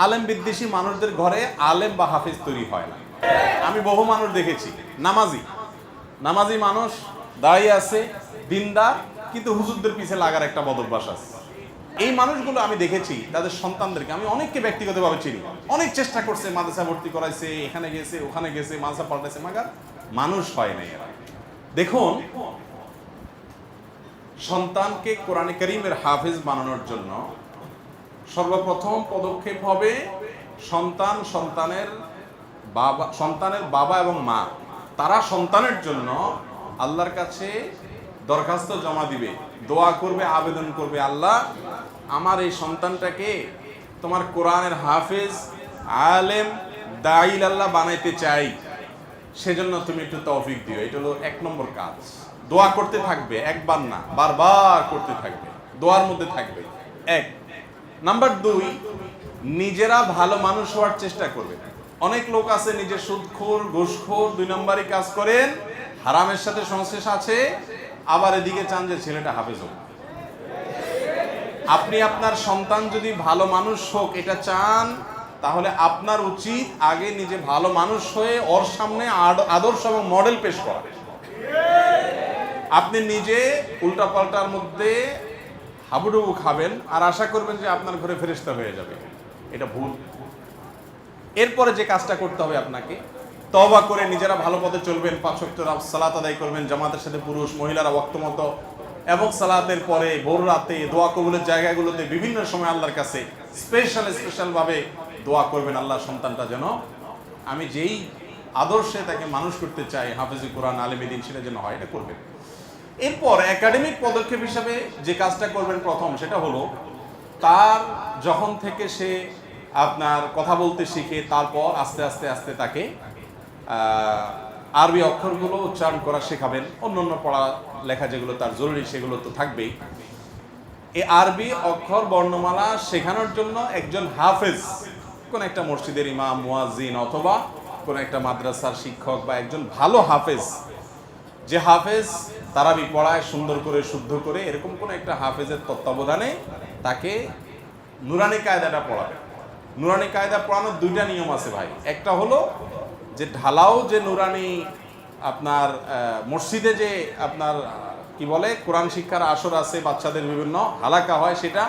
আলেম বিদ্বেষী মানুষদের ঘরে আলেম বা হাফিজ তৈরি হয় না। আমি বহু মানুষ দেখেছি নামাজি মানুষ দাঁড়িয়ে আছে, দিনদার, কিন্তু হুজুরদের পিছে লাগার একটা বদভ্যাস আছে। এই মানুষগুলো আমি দেখেছি তাদের সন্তানদেরকে, আমি অনেককে ব্যক্তিগতভাবে চিনি, অনেক চেষ্টা করছে, মাদ্রাসা ভর্তি করাইছে, এখানে গেছে ওখানে গেছে, মাদ্রাসা পাল্টাইছে, মাগার মানুষ হয় নাই এরা। দেখুন, সন্তানকে কোরআনে কারীমের হাফেজ বানানোর জন্য সর্বপ্রথম পদক্ষেপ হবে সন্তানের বাবা এবং মা, তারা সন্তানের জন্য আল্লাহর কাছে দরখাস্ত জমা দিবে, দোয়া করবে, আবেদন করবে, আল্লাহ আমার এই সন্তানটাকে তোমার কোরআনের হাফেজ, আলেম, দাঈল আল্লাহ বানাইতে চাই, সেজন্য তুমি একটু তৌফিক দিও। এটা হলো 1 নম্বর কাজ। দোয়া করতে থাকবে, একবার না বারবার করতে থাকবে, দোয়ার মধ্যে থাকবে। 1 নাম্বার 2, নিজেরা ভালো মানুষ হওয়ার চেষ্টা করবে। অনেক লোক আছে নিজে সুদখোর, ঘুষখোর, 2 নম্বরই কাজ করেন, হারামের সাথে সংশ্লেষ আছে, আবার এদিকে চান যে ছেলেটা হাফেজ হোক। আপনি আপনার সন্তান যদি ভালো মানুষ হোক এটা চান, তাহলে আপনার উচিত আগে নিজে ভালো মানুষ হয়ে ওর সামনে আদর্শ এবং মডেল পেশ করা। আপনি নিজে উল্টাপাল্টার মধ্যে হাবুডুবু খাবেন আর আশা করবেন যে আপনার ঘরে ফেরেশতা হয়ে যাবে, এটা ভুল। এরপরে যে কাজটা করতে হবে, আপনাকে তওবা করে নিজেরা ভালো পথে চলবেন, 5 ওয়াক্ত সালাত আদায় করবেন জামাতের সাথে, পুরুষ মহিলারা ওয়াক্ত মতো, এবং সালাতের পরে ভোর রাতে দোয়া কবুলের জায়গাগুলোতে বিভিন্ন সময় আল্লাহর কাছে স্পেশাল ভাবে দোয়া করবেন, আল্লাহ সন্তানটা যেন আমি যেই আদর্শে তাকে মানুষ করতে চাই, হাফেজে কোরআন, আলেমে দ্বীন, সেটা যেন হয়, এটা করবেন। এরপর একাডেমিক পদক্ষেপ হিসাবে যে কাজটা করবেন প্রথম, সেটা হলো তার যখন থেকে সে আপনার কথা বলতে শিখে, তারপর আস্তে আস্তে তাকে আরবি অক্ষরগুলো উচ্চারণ করা শেখাবেন। অন্যান্য পড়া লেখা যেগুলো তার জরুরি সেগুলো তো থাকবেই। এই আরবি অক্ষর বর্ণমালা শেখানোর জন্য একজন হাফেজ, কোন একটা মসজিদের ইমাম, মুয়াজ্জিন, অথবা কোন একটা মাদ্রাসার শিক্ষক, বা একজন ভালো হাফেজ, যে হাফেজ তারাবি পড়ায় সুন্দর করে, শুদ্ধ করে, এরকম কোন একটা হাফেজের তত্ত্বাবধানে তাকে নুরানি কায়দাটা পড়াবে। নুরানি কায়দা পড়ানোর 2টা নিয়ম আছে ভাই। একটা হলো যে ঢালাও যে নুরানি আপনার মসজিদে যে আপনার কি বলে কোরআন শিক্ষার আসর আছে, বাচ্চাদের বিভিন্ন হালাকা হয়, সেটা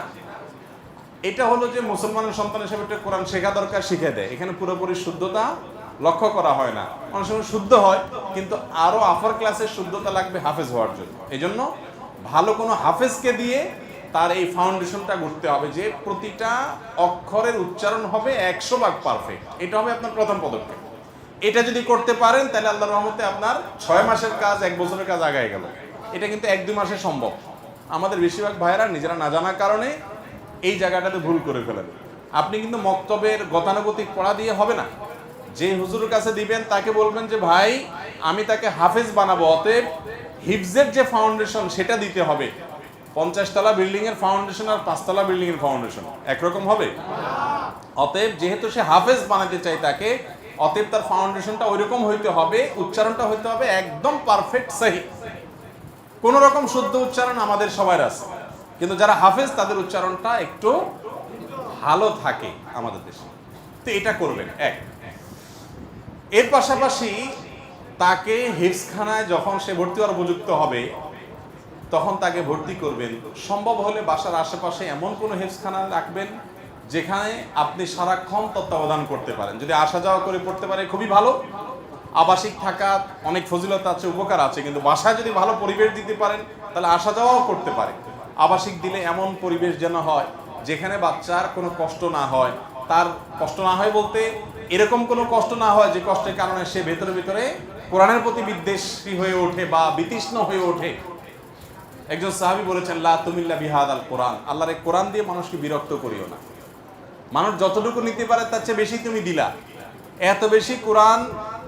এটা হলো যে মুসলমানের সন্তান হিসেবে একটা কোরআন শেখা দরকার, শিখে দেয়। এখানে পুরোপুরি শুদ্ধতা লক্ষ্য করা হয় না, অনেক সময় শুদ্ধ হয়, কিন্তু আরো আফার ক্লাসের শুদ্ধতা লাগবে হাফেজ হওয়ার জন্য। এই জন্য ভালো কোনো হাফেজকে দিয়ে তার এই ফাউন্ডেশনটা করতে হবে, যে প্রতিটা অক্ষরের উচ্চারণ হবে 100% পারফেক্ট। এটা হবে আপনার প্রথম পদক্ষেপ। এটা যদি করতে পারেন তাহলে আল্লাহর রহমতে আপনার 6 মাসের কাজ 1 বছরের কাজ আগায় গেল। এটা কিন্তু 1-2 মাসে সম্ভব। আমাদের বেশিরভাগ ভাইয়েরা নিজেরা না জানার কারণে এই জায়গাটাতে ভুল করে ফেলেন। আপনি কিন্তু মক্তবের গতানুগতিক পড়া দিয়ে হবে না। যে হুজুরের কাছে দিবেন তাকে বলবেন যে ভাই আমি তাকে হাফেজ বানাবো, অতএব হিফজের যে ফাউন্ডেশন সেটা দিতে হবে। 50 তলা বিল্ডিং এর ফাউন্ডেশন আর 5 তলা বিল্ডিং এর ফাউন্ডেশন একরকম হবে? অতএব যেহেতু সে হাফেজ বানাতে চাই তাকে, অতএব তার ফাউন্ডেশনটা ওইরকম হইতে হবে, উচ্চারণটা হইতে হবে একদম পারফেক্ট সহি। কোন রকম শুদ্ধ উচ্চারণ আমাদের সবার আছে, কিন্তু যারা হাফেজ তাদের উচ্চারণটা একটু ভালো থাকে আমাদের দেশে। তো এটা করবেন 1। এর পাশাপাশি তাকে হিফজখানায় যখন সে ভর্তি হওয়ার উপযুক্ত হবে তখন তাকে ভর্তি করবেন। সম্ভব হলে বাসার আশেপাশে এমন কোনো হিফজখানা রাখবেন যেখানে আপনি সারাক্ষণ তত্ত্বাবধান করতে পারেন। যদি আসা যাওয়া করে পড়তে পারে খুবই ভালো। আবাসিক থাকা অনেক ফজিলত আছে, উপকার আছে, কিন্তু বাসায় যদি ভালো পরিবেশ দিতে পারেন তাহলে আসা যাওয়াও করতে পারে। আবাসিক দিলে এমন পরিবেশ যেন হয় যেখানে বাচ্চার কোনো কষ্ট না হয়। তার কষ্ট না হয় বলতে এরকম কোনো কষ্ট না হয় যে কষ্টের কারণে সে ভেতরে কোরআনের প্রতি বিদ্বেষী হয়ে ওঠে বা বিতৃষ্ণ হয়ে ওঠে। একজন সাহাবী বলেছেন, লা তুমিল্লা বিহাদাল কোরআন, আল্লাহর এই কোরআন দিয়ে মানুষকে বিরক্ত করিও না। মানুষ যতটুকু নিতে পারে তার চেয়ে বেশি তুমি দিলা, এত বেশি কোরআন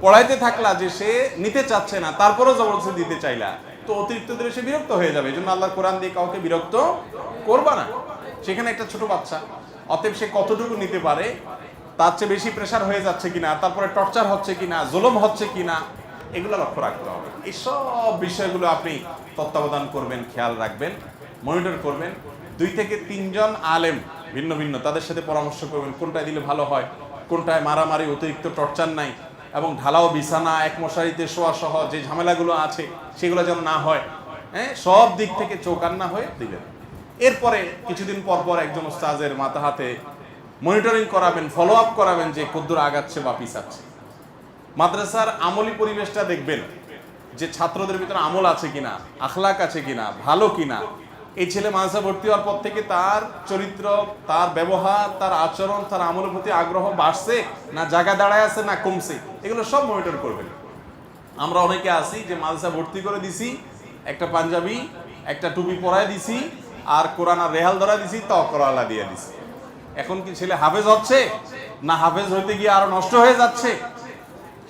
পড়াইতে থাকলা যে সে নিতে চাচ্ছে না, তারপরেও জবরদস্তি দিতে চাইলা, তো অতিরিক্ত দিলে সে বিরক্ত হয়ে যাবে। এই জন্য আল্লাহর কোরআন দিয়ে কাউকে বিরক্ত করবা না। সেখানে একটা ছোট বাচ্চা, অতএব সে কতটুকু নিতে পারে, তার চেয়ে বেশি প্রেশার হয়ে যাচ্ছে কিনা, তারপরে টর্চার হচ্ছে কিনা, জুলুম হচ্ছে কিনা, এগুলো লক্ষ্য রাখতে হবে। এইসব বিষয়গুলো আপনি তত্ত্বাবধান করবেন, খেয়াল রাখবেন, মনিটর করবেন। 2 থেকে 3 জন আলেম ভিন্ন ভিন্ন, তাদের সাথে পরামর্শ করবেন কোনটায় দিলে ভালো হয়, কোনটায় মারামারি অতিরিক্ত টর্চার নাই, এবং ঢালাও বিছানা এক মশারিতে শোয়া সহ যে ঝামেলাগুলো আছে সেগুলো যেন না হয়। হ্যাঁ, সব দিক থেকে চৌকান্না হয়ে দিবেন। এরপরে কিছুদিন পর পর একজন ওস্তাজের মাথা হাতে মনিটরিং করাবেন, ফলো আপ করাবেন যে কদ্দুর আগাচ্ছে বা পিছাচ্ছে। মাদ্রাসার আমলি পরিবেশটা দেখবেন যে ছাত্রদের ভিতরে আমল আছে কিনা, আখলাক আছে কিনা, ভালো কিনা। এই ছেলে মাদ্রাসা ভর্তি হওয়ার পর থেকে তার চরিত্র, তার ব্যবহার, তার আচরণ, তার আমলের প্রতি আগ্রহ বাড়ছে না জায়গা দাঁড়ায় আছে না কমছে, এগুলো সব মনিটর করবেন। আমরা অনেকে আছি যে মাদ্রাসা ভর্তি করে দিছি, একটা পাঞ্জাবি একটা টুপি পরায় দিছি, আর কোরআন আর রেহাল ধরা দিছি, তকরালা দিয়ে দিছি। এখন কি ছেলে হাফেজ হচ্ছে না হাফেজ হইতে গিয়ে আরো নষ্ট হয়ে যাচ্ছে,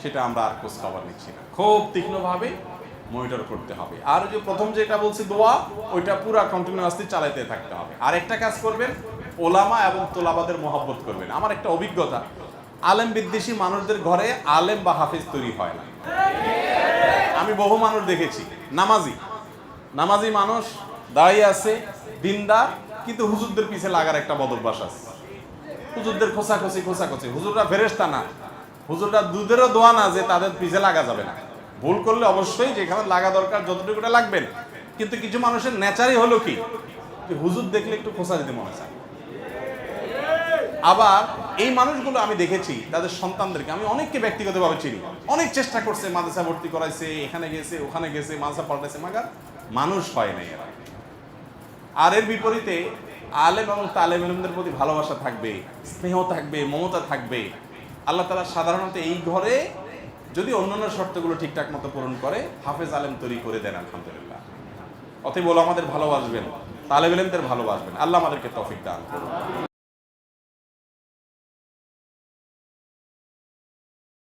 সেটা আমরা আর খোঁজ খবর নিচ্ছি না। খুব তীক্ষ্ণভাবে মনিটর করতে হবে। আর ওই যে প্রথম যেটা বলছি দোয়া, ওইটা পুরা কন্টিনিউয়াসলি চালাতে থাকতে হবে। আর একটা কাজ করবেন, ওলামা এবং তোলাবাদের মহব্বত করবেন। আমার একটা অভিজ্ঞতা, আলেম বিদ্বেষী মানুষদের ঘরে আলেম বা হাফেজ তৈরি হয় না। আমি বহু মানুষ দেখেছি নামাজি মানুষ দাঁড়িয়ে আছে, দিনদার, কিন্তু হুজুরদের পিছে লাগার একটা বদভ্যাস আছে। হুজুরদের খোঁচাখুচি। হুজুররা ফেরেশতা না, হুজুররা দুধেরও দোয়া না যে তাদের পিছে লাগা যাবে না। ভুল করলে অবশ্যই যেখানে লাগা দরকার যতটুকুটা লাগবেন, কিন্তু কিছু মানুষের নেচারই হলো কি, হুজুর দেখলে একটু খোঁচা দিতে মনে চায়। আবার এই মানুষগুলো আমি দেখেছি তাদের সন্তানদেরকে, আমি অনেককে ব্যক্তিগতভাবে চিনি, অনেক চেষ্টা করছে, মাদ্রাসা ভর্তি করাইছে, এখানে গেছে ওখানে গেছে, মাদ্রাসা পাল্টাইছে, মাগার মানুষ হয় নাই এরা। আর এর বিপরীতে আলেম এবং তালেম ইলমদের প্রতি ভালোবাসা থাকবে, স্নেহ থাকবে, মমতা থাকবে। আল্লাহ তাআলা সাধারণত এই ঘরে যদি অন্যান্য শর্তগুলো ঠিকঠাক মতো পূরণ করে হাফেজ আলেম তৈরি করে দেন, আলহামদুলিল্লাহ। অতএব আমাদের ভালোবাসবেন, তালেব ইলমদের ভালোবাসবেন। আল্লাহ আমাদেরকে তৌফিক দান করুন।